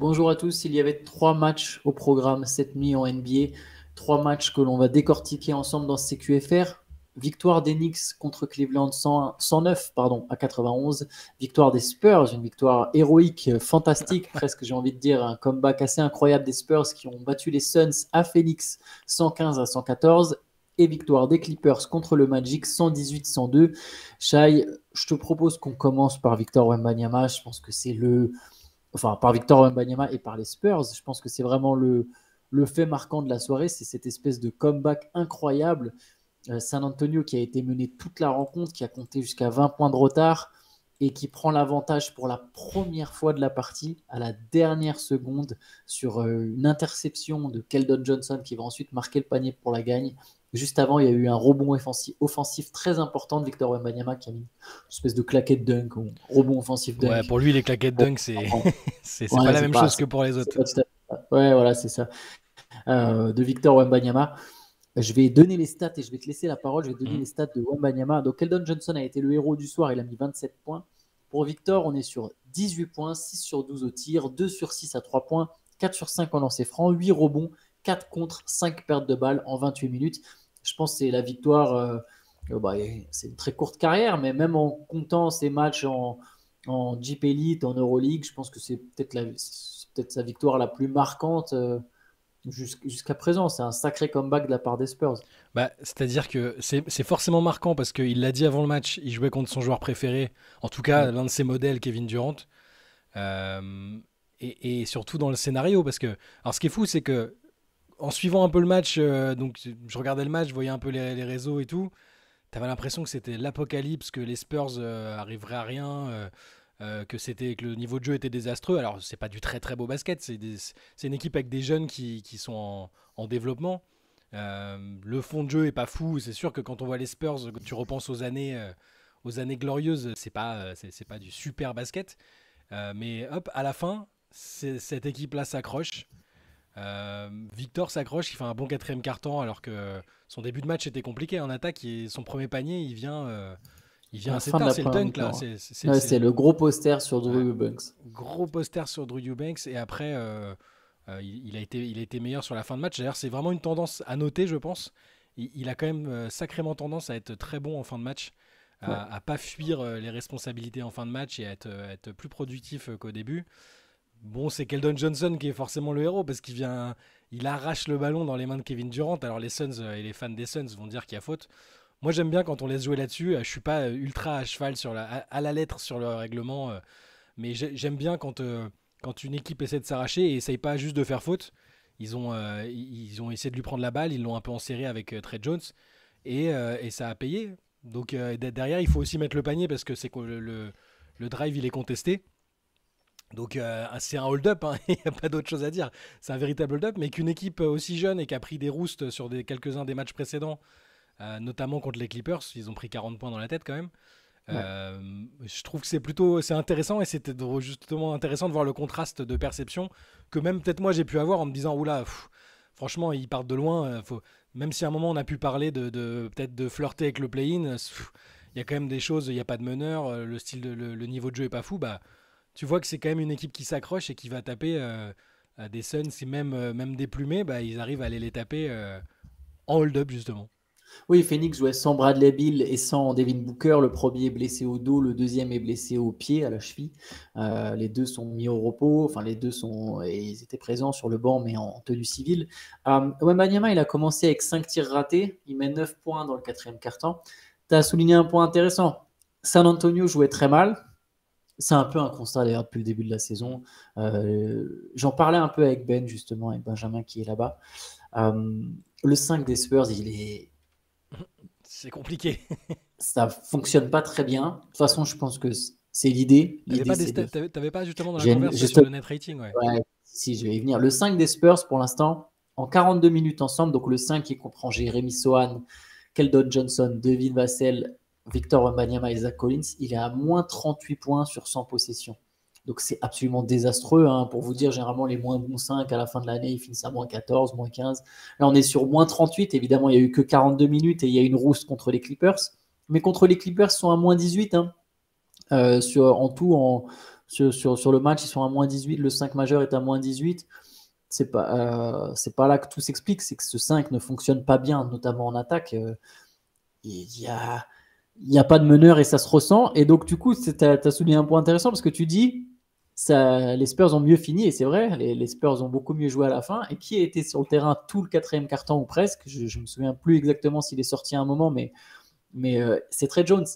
Bonjour à tous. Il y avait 3 matchs au programme cette nuit en NBA. 3 matchs que l'on va décortiquer ensemble dans CQFR. Victoire des Knicks contre Cleveland 109 à 91. Victoire des Spurs, une victoire héroïque, fantastique, presque j'ai envie de dire, un comeback assez incroyable des Spurs qui ont battu les Suns à Phoenix 115 à 114. Et victoire des Clippers contre le Magic 118-102. Shai, je te propose qu'on commence par Victor Wembanyama. Je pense que c'est par Victor Wembanyama et par les Spurs. Je pense que c'est vraiment le fait marquant de la soirée, c'est cette espèce de comeback incroyable. San Antonio qui a été mené toute la rencontre, qui a compté jusqu'à 20 points de retard et qui prend l'avantage pour la première fois de la partie à la dernière seconde sur une interception de Keldon Johnson qui va ensuite marquer le panier pour la gagne. Juste avant, il y a eu un rebond offensif très important de Victor Wembanyama qui a mis une espèce de claquette dunk ou rebond offensif Ouais, dunk. pour lui, les claquettes Bon, dunk, c'est c'est pas ouais, la même chose que pour les c'est autres. pas tout à fait ça. Ouais, voilà, c'est ça. De Victor Wembanyama. Je vais donner les stats et je vais te laisser la parole. Je vais donner Mhm. les stats de Wembanyama. Donc, Keldon Johnson a été le héros du soir. Il a mis 27 points. Pour Victor, on est sur 18 points, 6 sur 12 au tir, 2 sur 6 à 3 points, 4 sur 5 en lancer franc, 8 rebonds, 4 contre, 5 pertes de balles en 28 minutes. Je pense que c'est la victoire. C'est une très courte carrière, mais même en comptant ses matchs en Jeep Elite, en Euroleague, je pense que c'est peut-être sa victoire la plus marquante jusqu'à présent. C'est un sacré comeback de la part des Spurs. Bah, c'est-à-dire que c'est forcément marquant parce qu'il l'a dit avant le match, il jouait contre son joueur préféré, en tout cas Ouais. l'un de ses modèles, Kevin Durant. Euh, et surtout dans le scénario, parce que alors ce qui est fou, c'est que en suivant un peu le match, donc je regardais le match, je voyais un peu les réseaux et tout, t'avais l'impression que c'était l'apocalypse, que les Spurs arriveraient à rien, que le niveau de jeu était désastreux. Alors c'est pas du très très beau basket, c'est une équipe avec des jeunes qui sont en développement. Le fond de jeu est pas fou. C'est sûr que quand on voit les Spurs, que tu repenses aux années glorieuses, c'est pas du super basket. Mais hop, à la fin, cette équipe-là s'accroche. Victor s'accroche, il fait un bon quatrième quart-temps alors que son début de match était compliqué en attaque et son premier panier, il À vient la assez fin de tard. la C'est le première dunk là, mi-temps. Ouais, c'est le gros poster sur Drew ouais, Eubanks. gros poster sur Drew Eubanks et après il a été meilleur sur la fin de match. D'ailleurs, c'est vraiment une tendance à noter, je pense. Il a quand même sacrément tendance à être très bon en fin de match, Ouais. à pas fuir les responsabilités en fin de match et à être plus productif qu'au début. Bon, c'est Keldon Johnson qui est forcément le héros parce il arrache le ballon dans les mains de Kevin Durant. Alors les Suns et les fans des Suns vont dire qu'il y a faute. Moi, j'aime bien quand on laisse jouer là-dessus. Je suis pas ultra à cheval à la lettre sur le règlement, mais j'aime bien quand une équipe essaie de s'arracher et essaye pas juste de faire faute. Ils ont essayé de lui prendre la balle, ils l'ont un peu enserré avec Trey Jones et ça a payé. Donc derrière, il faut aussi mettre le panier parce que c'est que le drive il est contesté. Donc c'est un hold-up, hein, il n'y a pas d'autre chose à dire. C'est un véritable hold-up, mais qu'une équipe aussi jeune et qui a pris des roustes sur quelques-uns des matchs précédents, notamment contre les Clippers, ils ont pris 40 points dans la tête quand même. Ouais. Je trouve que c'est intéressant et c'était justement intéressant de voir le contraste de perception que même peut-être moi j'ai pu avoir en me disant oula, franchement ils partent de loin. Même si à un moment on a pu parler peut-être de flirter avec le play-in, il y a quand même des choses, il n'y a pas de meneur, le niveau de jeu est pas fou. Bah, tu vois que c'est quand même une équipe qui s'accroche et qui va taper à des Suns, si même déplumés, bah, ils arrivent à aller les taper en hold-up justement. Oui, Phoenix jouait sans Bradley Beal et sans Devin Booker. Le premier est blessé au dos, le deuxième est blessé au pied, à la cheville. Les deux sont mis au repos. Enfin, les deux sont, et ils étaient présents sur le banc, mais en tenue civile. Wembanyama, il a commencé avec 5 tirs ratés. Il met 9 points dans le quatrième quart-temps. Tu as souligné un point intéressant. San Antonio jouait très mal. C'est un peu un constat d'ailleurs depuis le début de la saison. J'en parlais un peu avec Ben, justement, avec Benjamin qui est là-bas. Euh, le 5 des Spurs, C'est compliqué. ça fonctionne pas très bien. De toute façon, je pense que c'est l'idée. L'idée, c'est de. T'avais pas justement dans la J'ai converse sur juste. le net rating, ouais. Ouais, si, je vais y venir. Le 5 des Spurs, pour l'instant, en 42 minutes ensemble, donc le 5 qui comprend Jérémy Sohan, Keldon Johnson, Devin Vassell, Victor Wembanyama et Zach Collins, il est à moins 38 points sur 100 possessions. Donc c'est absolument désastreux. Hein. Pour vous dire, généralement, les moins bons 5 à la fin de l'année, ils finissent à moins 14, moins 15. Là, on est sur moins 38. Évidemment, il n'y a eu que 42 minutes et il y a une rousse contre les Clippers. Mais contre les Clippers, ils sont à moins 18. Hein. En tout, sur le match, ils sont à moins 18, le 5 majeur est à moins 18. C'est pas là que tout s'explique, c'est que ce 5 ne fonctionne pas bien, notamment en attaque. Il y a pas de meneur et ça se ressent. Et donc, du coup, tu as souligné un point intéressant parce que tu dis les Spurs ont mieux fini, et c'est vrai, les Spurs ont beaucoup mieux joué à la fin. Et qui a été sur le terrain tout le quatrième quart-temps ou presque, je me souviens plus exactement s'il est sorti à un moment, mais c'est Trey Jones.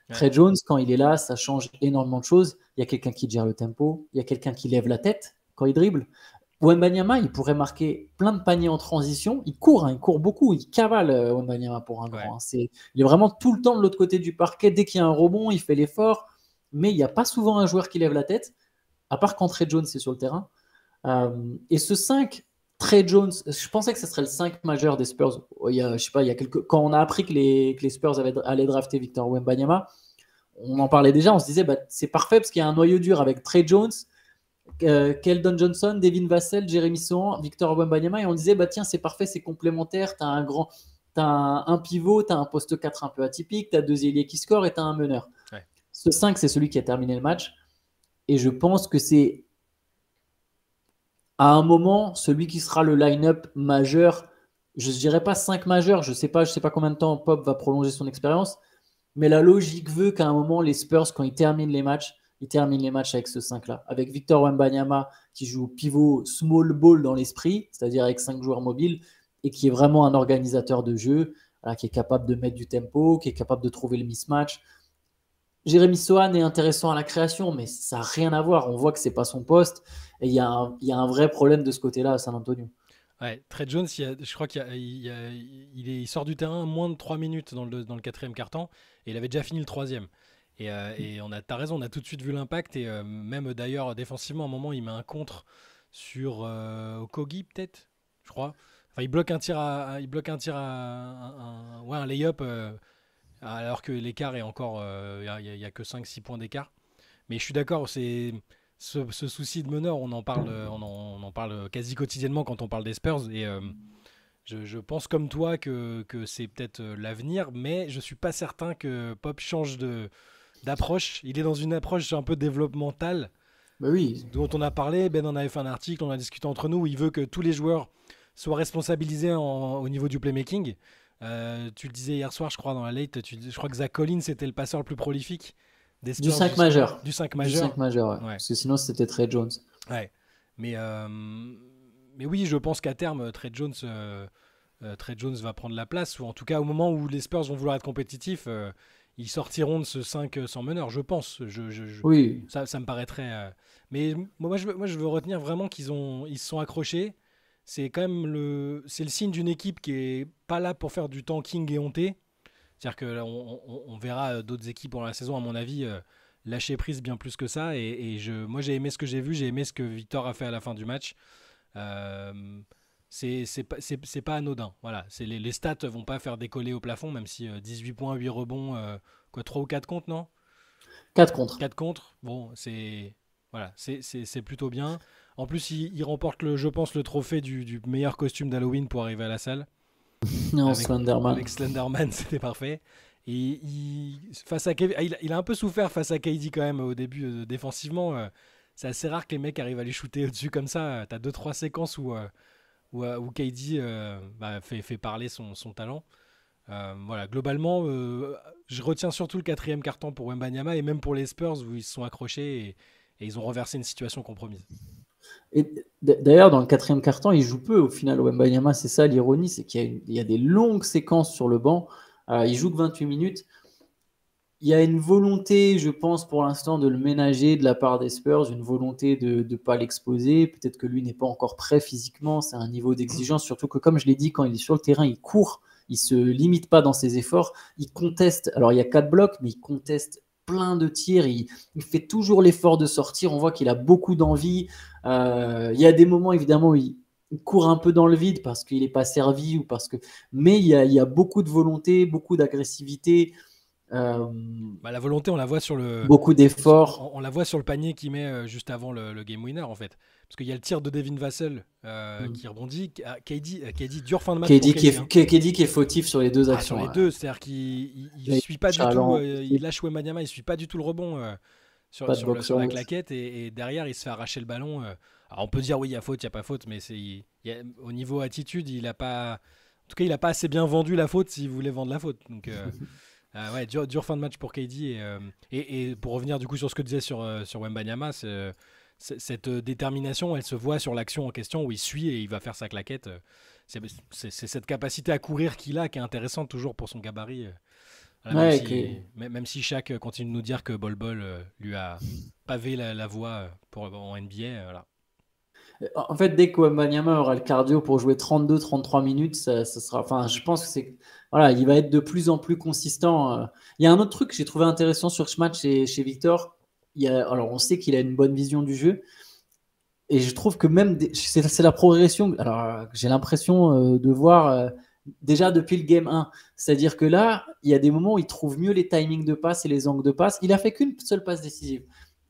Ouais. Trey Jones, quand il est là, ça change énormément de choses. Il y a quelqu'un qui gère le tempo, il y a quelqu'un qui lève la tête quand il dribble. Wembanyama, il pourrait marquer plein de paniers en transition. Il court beaucoup, il cavale Wembanyama pour un grand. Il est vraiment tout le temps de l'autre côté du parquet. Dès qu'il y a un rebond, il fait l'effort. Mais il n'y a pas souvent un joueur qui lève la tête, à part quand Trey Jones est sur le terrain. Et ce 5, Trey Jones, je pensais que ce serait le 5 majeur des Spurs. Quand on a appris que les Spurs allaient drafter Victor Wembanyama, on en parlait déjà, on se disait c'est parfait parce qu'il y a un noyau dur avec Trey Jones, Keldon Johnson, Devin Vassell, Jeremy Sohan, Victor Wembanyama, et on disait tiens, c'est parfait, c'est complémentaire, t'as un pivot, t'as un poste 4 un peu atypique, t'as 2 ailiers qui scorent et t'as un meneur. Ouais. Ce 5, c'est celui qui a terminé le match, et je pense que c'est à un moment celui qui sera le line-up majeur. Je ne dirais pas 5 majeurs, je sais pas combien de temps Pop va prolonger son expérience, mais la logique veut qu'à un moment les Spurs, quand ils terminent les matchs avec ce 5-là, avec Victor Wembanyama qui joue pivot small ball dans l'esprit, c'est-à-dire avec 5 joueurs mobiles, et qui est vraiment un organisateur de jeu, qui est capable de mettre du tempo, qui est capable de trouver le mismatch. Jérémy Sohan est intéressant à la création, mais ça n'a rien à voir. On voit que ce n'est pas son poste, et il y a un vrai problème de ce côté-là à San Antonio. Ouais, Trey Jones, je crois qu'il sort du terrain moins de 3 minutes dans le quatrième quart-temps, et il avait déjà fini le troisième. Et t'as raison, on a tout de suite vu l'impact, et même d'ailleurs défensivement, à un moment il met un contre sur Okogie peut-être, je crois. Enfin, il bloque un tir un lay-up, alors que l'écart est encore, il y a que 5-6 points d'écart. Mais je suis d'accord, c'est ce souci de meneur, on en parle quasi quotidiennement quand on parle des Spurs, et je pense comme toi que c'est peut-être l'avenir, mais je suis pas certain que Pop change d'approche. Il est dans une approche un peu développementale, oui, dont on a parlé. Ben en avait fait un article, on a discuté entre nous, où il veut que tous les joueurs soient responsabilisés au niveau du playmaking. Tu le disais hier soir, je crois, dans la late, je crois que Zach Collins était le passeur le plus prolifique des Spurs, du 5 majeur. Du 5 majeur, ouais. Parce que sinon c'était Trey Jones. Ouais. Mais oui, je pense qu'à terme, Trey Jones va prendre la place, ou en tout cas au moment où les Spurs vont vouloir être compétitifs, ils sortiront de ce 5 sans meneur, je pense. Oui. Ça me paraîtrait. Mais moi, je veux retenir vraiment ils se sont accrochés. C'est quand même le signe d'une équipe qui est pas là pour faire du tanking et honter. C'est-à-dire que on verra d'autres équipes pendant la saison, à mon avis, lâcher prise bien plus que ça. Moi, j'ai aimé ce que j'ai vu, j'ai aimé ce que Victor a fait à la fin du match. C'est pas anodin. Voilà, les stats vont pas faire décoller au plafond, même si 18 points, 8 rebonds, 3 ou 4 contre, non ? 4 contre. 4 contre. Bon, c'est plutôt bien. En plus, il remporte je pense, le trophée du meilleur costume d'Halloween pour arriver à la salle. Non, Slenderman. Avec Slenderman, c'était parfait. Et face à Kevin, il a un peu souffert face à KD quand même au début défensivement. C'est assez rare que les mecs arrivent à les shooter au-dessus comme ça. T'as 2-3 séquences où KD fait parler son talent. Voilà, globalement, je retiens surtout le quatrième quart-temps pour Wembanyama, et même pour les Spurs où ils se sont accrochés et ils ont renversé une situation compromise. Et d'ailleurs, dans le quatrième quart-temps, il joue peu au final. Wembanyama, c'est ça l'ironie, c'est qu'il y a des longues séquences sur le banc. Il joue que 28 minutes. Il y a une volonté, je pense, pour l'instant, de le ménager de la part des Spurs, une volonté de ne pas l'exposer. Peut-être que lui n'est pas encore prêt physiquement. C'est un niveau d'exigence, surtout que, comme je l'ai dit, quand il est sur le terrain, il court. Il ne se limite pas dans ses efforts. Il conteste. Alors, il y a 4 blocs, mais il conteste plein de tirs. Il fait toujours l'effort de sortir. On voit qu'il a beaucoup d'envie. Il y a des moments, évidemment, où il court un peu dans le vide parce qu'il n'est pas servi, mais il y a beaucoup de volonté, beaucoup d'agressivité. La volonté, on la voit beaucoup d'efforts. On la voit sur le panier qu'il met juste avant le game winner, en fait. Parce qu'il y a le tir de Devin Vassell qui rebondit. KD dure fin de match. KD qui est fautif sur les deux actions. Sur les deux, c'est-à-dire qu'il suit pas du tout. Il lâche Wembanyama, il suit pas du tout le rebond. Pas de box sur la out. claquette et derrière il se fait arracher le ballon. Alors on peut dire oui, il y a faute, il n'y a pas faute, mais au niveau attitude, il a pas. En tout cas, il a pas assez bien vendu la faute s'il voulait vendre la faute. Donc, ouais, dur fin de match pour KD. Et pour revenir du coup sur ce que tu disais sur Wembanyama, cette détermination, elle se voit sur l'action en question où il suit et il va faire sa claquette. C'est cette capacité à courir qu'il a qui est intéressante toujours pour son gabarit. Voilà, Ouais, même si Shaq continue de nous dire que Bol Bol lui a pavé la voie en NBA. Voilà. en fait, dès que Wembanyama aura le cardio pour jouer 32-33 minutes, ça sera. Enfin, je pense que c'est. Voilà, il va être de plus en plus consistant. Il y a un autre truc que j'ai trouvé intéressant sur ce match chez Victor. Alors, on sait qu'il a une bonne vision du jeu. Et je trouve que c'est la progression. Alors, j'ai l'impression de voir déjà depuis le game 1. C'est-à-dire que là, il y a des moments où il trouve mieux les timings de passe et les angles de passe. Il a fait qu'une seule passe décisive.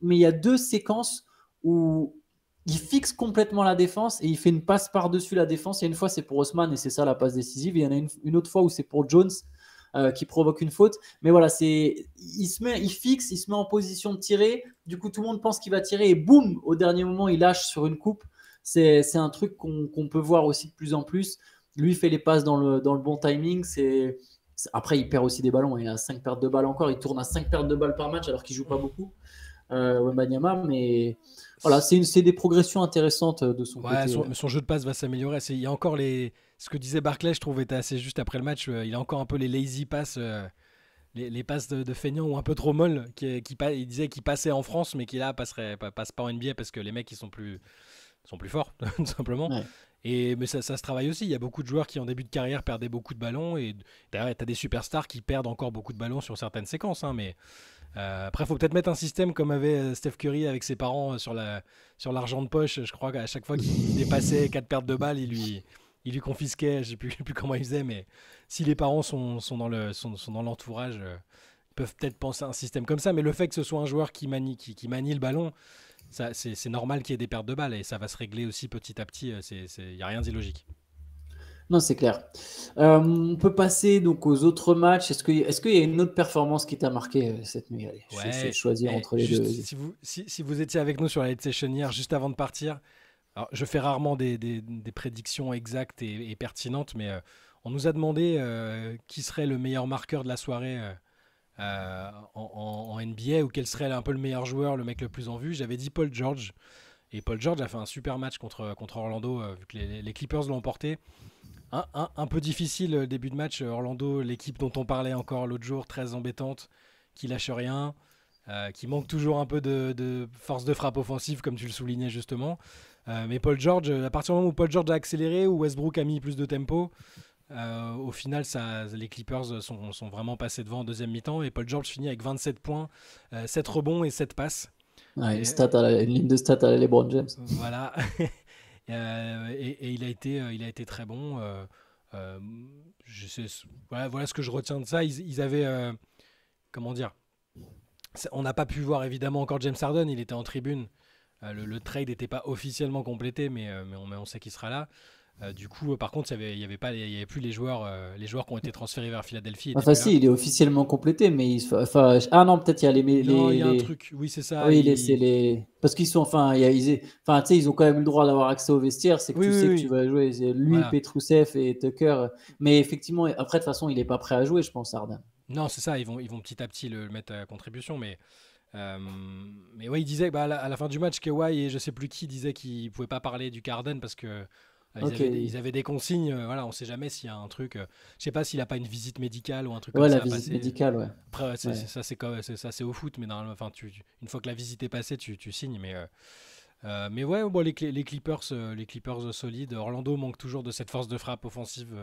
Mais il y a deux séquences où il fixe complètement la défense et il fait une passe par-dessus la défense. Il y a une fois, c'est pour Osman et c'est ça la passe décisive. Et il y en a une autre fois où c'est pour Jones qui provoque une faute. Mais voilà, il fixe, il se met en position de tirer. Du coup, tout le monde pense qu'il va tirer et boum, au dernier moment, il lâche sur une coupe. C'est un truc qu'on peut voir aussi de plus en plus. Lui fait les passes dans le bon timing. Après, il perd aussi des ballons. Il a 5 pertes de balles encore. Il tourne à 5 pertes de balles par match alors qu'il joue pas beaucoup. Wembanyama, mais voilà, c'est des progressions intéressantes de son Ouais, côté. son jeu de passe va s'améliorer. Il y a encore ce que disait Barclay, je trouve, était assez juste après le match. Il a encore un peu les lazy passes, les passes de feignant ou un peu trop molles. Il disait qu'il passait en France, mais qui là passe pas en NBA parce que les mecs ils sont plus forts, tout simplement. Ouais. Mais ça se travaille aussi. Il y a beaucoup de joueurs qui, en début de carrière, perdaient beaucoup de ballons. Et d'ailleurs, tu as des superstars qui perdent encore beaucoup de ballons sur certaines séquences. Hein, mais après, il faut peut-être mettre un système comme avait Steph Curry avec ses parents sur l'argent de poche. Je crois qu'à chaque fois qu'il dépassait 4 pertes de balles, il lui confisquait. Je ne sais plus comment il faisait, mais si les parents sont dans l'entourage, ils peuvent peut-être penser à un système comme ça. Mais le fait que ce soit un joueur qui manie le ballon, c'est normal qu'il y ait des pertes de balles et ça va se régler aussi petit à petit. Il n'y a rien d'illogique. Non, c'est clair. On peut passer donc aux autres matchs. Est-ce qu'il y a une autre performance qui t'a marqué cette nuit? Allez, je vais essayer de Ouais, choisir et entre les deux. juste Vas-y. si vous étiez avec nous sur la late session hier, juste avant de partir, alors je fais rarement des prédictions exactes et pertinentes, mais on nous a demandé qui serait le meilleur marqueur de la soirée en NBA ou quel serait un peu le meilleur joueur, le mec le plus en vue. J'avais dit Paul George, et Paul George a fait un super match contre Orlando, vu que les Clippers l'ont emporté. Un peu difficile début de match. Orlando, l'équipe dont on parlait encore l'autre jour, très embêtante, qui lâche rien, qui manque toujours un peu de force de frappe offensive, comme tu le soulignais justement. Mais Paul George, à partir du moment où Paul George a accéléré, où Westbrook a mis plus de tempo, au final, les Clippers sont vraiment passés devant en deuxième mi-temps. Et Paul George finit avec 27 points, 7 rebonds et 7 passes. Ouais, Et, une ligne de stats à la LeBron James. voilà. Et il a été très bon. Euh, je sais, voilà ce que je retiens de ça. Ils avaient, comment dire, on n'a pas pu voir évidemment encore James Harden, il était en tribune. Le trade n'était pas officiellement complété, mais on sait qu'il sera là. Du coup, par contre, il y avait plus les joueurs qui ont été transférés vers Philadelphie n'étaient Enfin, plus là. si, il est officiellement complété, mais enfin, ah non, peut-être il y a Non, il y a un truc. Oui, c'est ça. oui, c'est les. Parce qu'ils sont, enfin, enfin, tu sais, ils ont quand même le droit d'avoir accès au vestiaire. C'est que Oui, tu oui, sais que tu oui. vas jouer. C'est lui, Voilà. Petrousev et Tucker. Mais effectivement, après, de toute façon, il n'est pas prêt à jouer, je pense, Harden. Non, c'est ça. Ils vont petit à petit le mettre à contribution, Euh, mais ouais, il disait bah, à la fin du match, Kawhi et je sais plus qui disaient qu'ils ne pouvaient pas parler du Carden parce que Ok. ils avaient des consignes. Voilà, on sait jamais s'il y a un truc. Je sais pas s'il a pas une visite médicale ou un truc comme Ouais, la ça à visite passer. médicale, ouais. Après, Ouais. ça c'est au foot, mais normalement, enfin, une fois que la visite est passée, tu signes. Mais ouais, bon, les Clippers solides. Orlando manque toujours de cette force de frappe offensive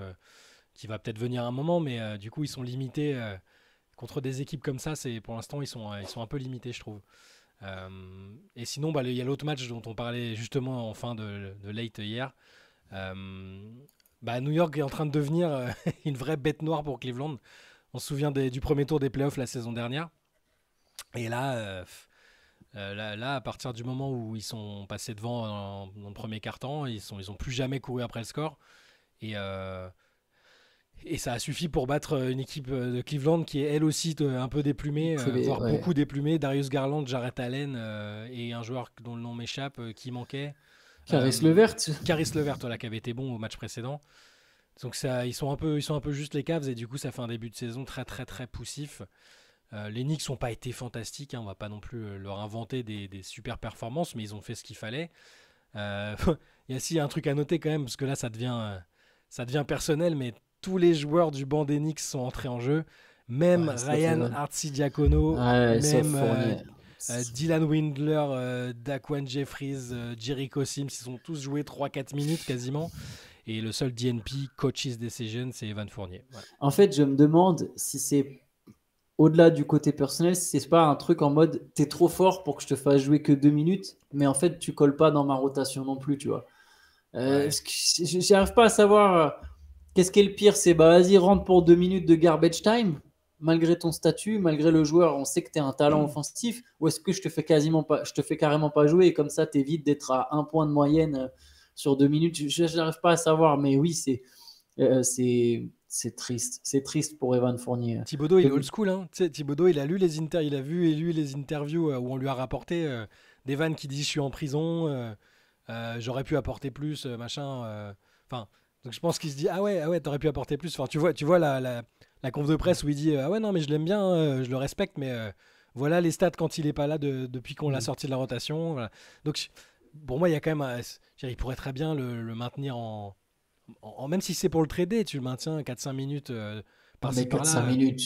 qui va peut-être venir un moment, mais du coup ils sont limités. Contre des équipes comme ça, pour l'instant ils sont un peu limités, je trouve. Et sinon, bah, il y a l'autre match dont on parlait justement en fin de late hier. Euh, bah, New York est en train de devenir une vraie bête noire pour Cleveland. On se souvient du premier tour des playoffs la saison dernière. Et là, à partir du moment où ils sont passés devant dans le premier quart-temps, ils ont plus jamais couru après le score. Et, Et ça a suffi pour battre une équipe de Cleveland qui est elle aussi un peu déplumée, voire Ouais. beaucoup déplumée. Darius Garland, Jarrett Allen et un joueur dont le nom m'échappe qui manquait. Caris Levert. Caris Levert, voilà, qui avait été bon au match précédent. Donc ça, ils sont un peu juste les Cavs et du coup ça fait un début de saison très très très poussif. Les Knicks n'ont pas été fantastiques, hein, on va pas non plus leur inventer des super performances, mais ils ont fait ce qu'il fallait. Il y a aussi un truc à noter quand même, parce que là ça devient personnel, mais tous les joueurs du banc des Knicks sont entrés en jeu. Même Ouais, Ryan Arcidiacono, ouais, sauf même Fournier. Dylan Windler, Daquan Jeffries, Jericho Sims, ils ont tous joué 3-4 minutes quasiment. Et le seul DNP, Coach's Decision, c'est Evan Fournier. Voilà. En fait, je me demande si c'est au-delà du côté personnel, si c'est pas un truc en mode t'es trop fort pour que je te fasse jouer que 2 minutes, mais en fait tu colles pas dans ma rotation non plus, tu vois. Ouais. J'arrive pas à savoir qu'est-ce qui est le pire, c'est bah vas-y rentre pour 2 minutes de garbage time, malgré ton statut, malgré le joueur, on sait que tu es un talent offensif, ou est-ce que je te fais carrément pas jouer et comme ça t'évites d'être à 1 point de moyenne sur 2 minutes. Je n'arrive pas à savoir, mais oui c'est triste, c'est triste pour Evan Fournier. Thibodeau, il est old school. Hein. Tu sais, Thibodeau, il a vu et lu les interviews où on lui a rapporté des vannes qui disent je suis en prison, j'aurais pu apporter plus, machin. Enfin, donc je pense qu'il se dit ah ouais, t'aurais pu apporter plus. Enfin, tu vois la conf de presse où il dit ah ouais non mais je l'aime bien, je le respecte, mais voilà les stats quand il est pas là depuis qu'on l'a sorti de la rotation. Voilà. Donc pour moi, il y a quand même, il pourrait très bien le maintenir même si c'est pour le trader, tu le maintiens 4-5 minutes Mais par-ci 4-5 par-là. minutes,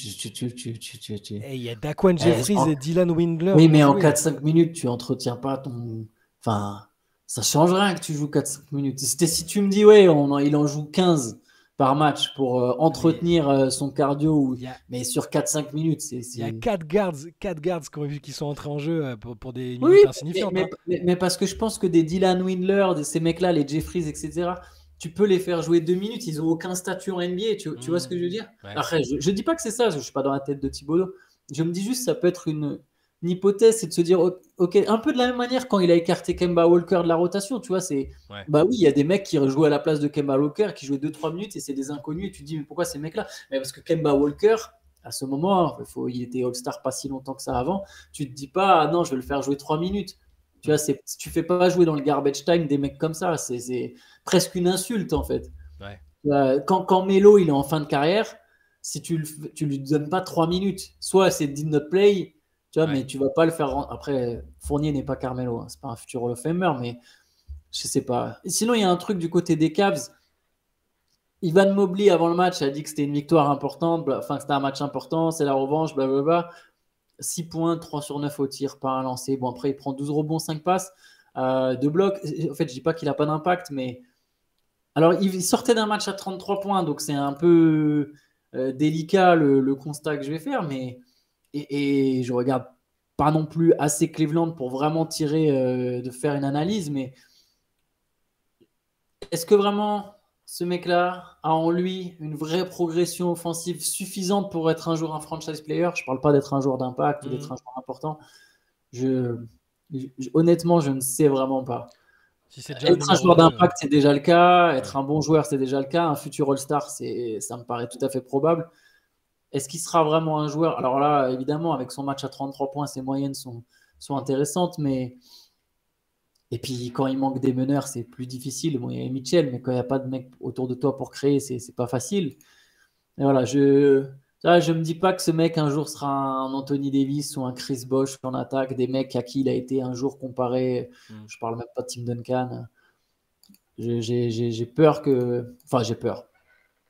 Et il y a Daquan Eh, Jeffries et Dylan Windler oui, qui ont mais en joué. 4-5 minutes, tu entretiens pas ton. Enfin, ça change rien que tu joues 4-5 minutes. Si tu me dis, ouais, il en joue 15 par match pour Mais entretenir son cardio, il y a, mais sur 4-5 minutes, il y a 4 guards qui sont entrés en jeu pour des Oui, minutes mais, insignifiantes. mais, Hein. mais parce que je pense que des Dylan Windler, ces mecs-là, les Jeffries, etc., tu peux les faire jouer 2 minutes. Ils n'ont aucun statut en NBA. Tu vois ce que je veux dire? Ouais. Après, je ne dis pas que c'est ça. Je ne suis pas dans la tête de Thibodeau. Je me dis juste ça peut être une hypothèse, c'est de se dire, OK, un peu de la même manière quand il a écarté Kemba Walker de la rotation. Tu vois, Ouais. bah oui, il y a des mecs qui jouaient à la place de Kemba Walker, qui jouaient 2-3 minutes et c'est des inconnus. Et tu te dis, mais pourquoi ces mecs-là? Mais parce que Kemba Walker, à ce moment, il était All-Star pas si longtemps que ça avant. Tu te dis pas, ah non, je vais le faire jouer 3 minutes. Tu vois, tu fais pas jouer dans le garbage time des mecs comme ça. C'est presque une insulte en fait. Ouais. Quand Melo il est en fin de carrière, si tu lui donnes pas 3 minutes, soit c'est did not play, tu vois, Ouais. mais tu vas pas le faire. Après, Fournier n'est pas Carmelo, hein, c'est pas un futur Hall of Famer, mais je sais pas. Et sinon, il y a un truc du côté des Cavs. Ivan Mobley avant le match a dit que c'était une victoire importante, enfin que c'était un match important, c'est la revanche, blablabla. 6 points, 3 sur 9 au tir, pas un lancé. Bon, après, il prend 12 rebonds, 5 passes, 2 blocs. En fait, je dis pas qu'il a pas d'impact, mais. Alors, il sortait d'un match à 33 points, donc c'est un peu délicat le constat que je vais faire, mais. Et je regarde pas non plus assez Cleveland pour vraiment de faire une analyse, mais est-ce que vraiment ce mec-là a en lui une vraie progression offensive suffisante pour être un jour un franchise player? Je ne parle pas d'être un joueur d'impact ou d'être un joueur important. Honnêtement, je ne sais vraiment pas. Si c'est déjà un Être un numéro joueur 2. d'impact, c'est déjà le cas. Être Ouais. un bon joueur, c'est déjà le cas. Un futur All-Star, ça me paraît tout à fait probable. Est-ce qu'il sera vraiment un joueur? Alors là, évidemment, avec son match à 33 points, ses moyennes sont intéressantes, mais et puis quand il manque des meneurs, c'est plus difficile. Bon, il y a Mitchell, mais quand il n'y a pas de mec autour de toi pour créer, c'est pas facile. Et voilà, je me dis pas que ce mec un jour sera un Anthony Davis ou un Chris Bosh en attaque, des mecs à qui il a été un jour comparé. Je parle même pas de Tim Duncan. J'ai peur que. Enfin, j'ai peur.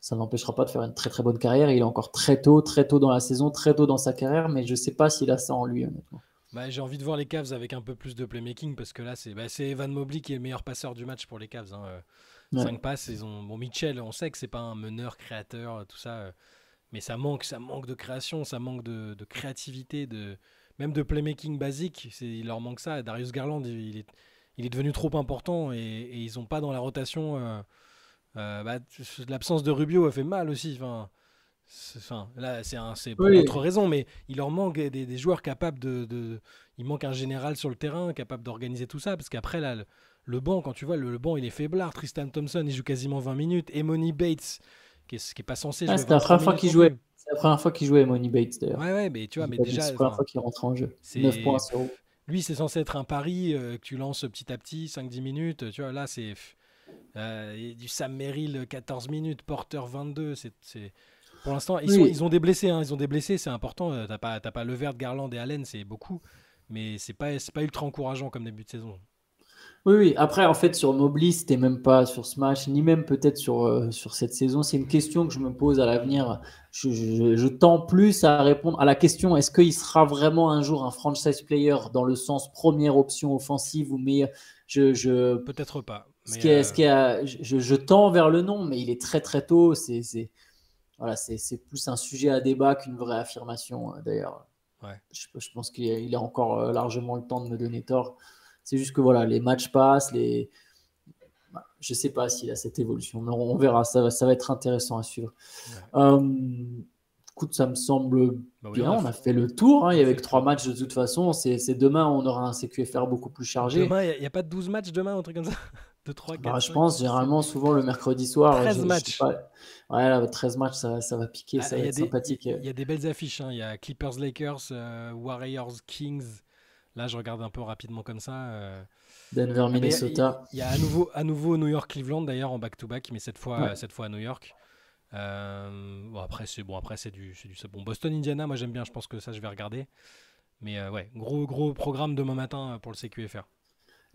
Ça n'empêchera pas de faire une très très bonne carrière. Il est encore très tôt dans la saison, très tôt dans sa carrière, mais je sais pas s'il a ça en lui, honnêtement. Bah, j'ai envie de voir les Cavs avec un peu plus de playmaking parce que là, c'est Evan Mobley qui est le meilleur passeur du match pour les Cavs. Hein. 5 Ouais. passes, bon, Mitchell, on sait que c'est pas un meneur, créateur, tout ça. Mais ça manque de création, ça manque de créativité, même de playmaking basique. Il leur manque ça. Darius Garland, il est devenu trop important et ils n'ont pas dans la rotation. L'absence de Rubio a fait mal aussi. Là, c'est pour Oui, d'autres raisons, mais il leur manque des joueurs capables il manque un général sur le terrain capable d'organiser tout ça. Parce qu'après, là, le banc, quand tu vois, le banc, il est faiblard. Tristan Thompson, il joue quasiment 20 minutes. Emoni Bates, qui est pas censé Ah, jouer c'était la 23 première fois minutes qu'il non jouait. plus. C'est la première fois qu'il jouait Money Bates d'ailleurs. Ouais, ouais, mais tu Je vois, dis mais pas de bêtises, déjà, c'est la première enfin, fois qu'il rentre en jeu. 9 points, c'est 0. lui, c'est censé être un pari que tu lances petit à petit, 5-10 minutes. Tu vois, là, et du Sam Merrill, 14 minutes, Porter 22. Pour l'instant, Oui, ils ont des blessés, hein, ils ont des blessés, c'est important. T'as pas Levert, Garland et Allen, c'est beaucoup, mais c'est pas ultra encourageant comme début de saison. oui, oui. Après, en fait, sur Mobley, c'était même pas sur ce match, ni même peut-être sur cette saison. C'est une question que je me pose à l'avenir. Je tends plus à répondre à la question, est-ce qu'il sera vraiment un jour un franchise player dans le sens première option offensive ou meilleur? Je, Peut-être pas, ce mais qui est, ce qui est, je tends vers le non, mais il est très très tôt. Voilà, c'est plus un sujet à débat qu'une vraie affirmation. D'ailleurs, ouais. je pense qu'il a encore largement le temps de me donner tort. C'est juste que voilà, les matchs passent, je ne sais pas s'il a cette évolution, mais on verra. Ça va être intéressant à suivre. Ouais. Écoute, ça me semble Bah oui, bien. On a fait le tour. Hein. Il on y a fait avait le que 3 matchs tour. de toute façon. C'est demain, on aura un CQFR beaucoup plus chargé. Demain, il n'y a pas de 12 matchs demain, un truc comme ça? 2, 3, 4, Bah, je 5, pense 6, 7, généralement, souvent le mercredi soir, 13 je sais matchs. pas. Ouais, là, 13 matchs, ça va piquer, Ah, ça va être sympathique. il y a des belles affiches, hein. Il y a Clippers, Lakers, Warriors, Kings. Là, je regarde un peu rapidement comme ça. Denver, Ah, mais Minnesota. il y a à nouveau New York, Cleveland d'ailleurs en back-to-back, mais Ouais. cette fois à New York. Bon, après c'est bon. Boston, Indiana, moi j'aime bien. Je pense que ça, je vais regarder. Mais ouais, gros programme demain matin pour le CQFR.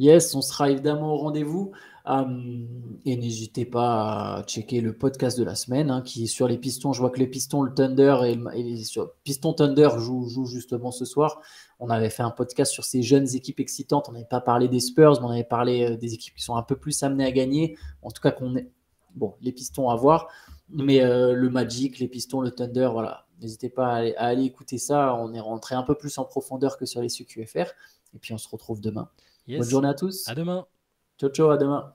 Yes, on sera évidemment au rendez-vous. Et n'hésitez pas à checker le podcast de la semaine qui est sur les Pistons. Je vois que les Pistons, le Thunder Piston Thunder joue justement ce soir. On avait fait un podcast sur ces jeunes équipes excitantes. On n'avait pas parlé des Spurs, mais on avait parlé des équipes qui sont un peu plus amenées à gagner. En tout cas, bon, les Pistons à voir. Mais le Magic, les Pistons, le Thunder, voilà. N'hésitez pas à aller écouter ça. On est rentré un peu plus en profondeur que sur les CQFR. Et puis on se retrouve demain. Bonne Yes, journée à à tous. demain. Ciao, ciao, à demain.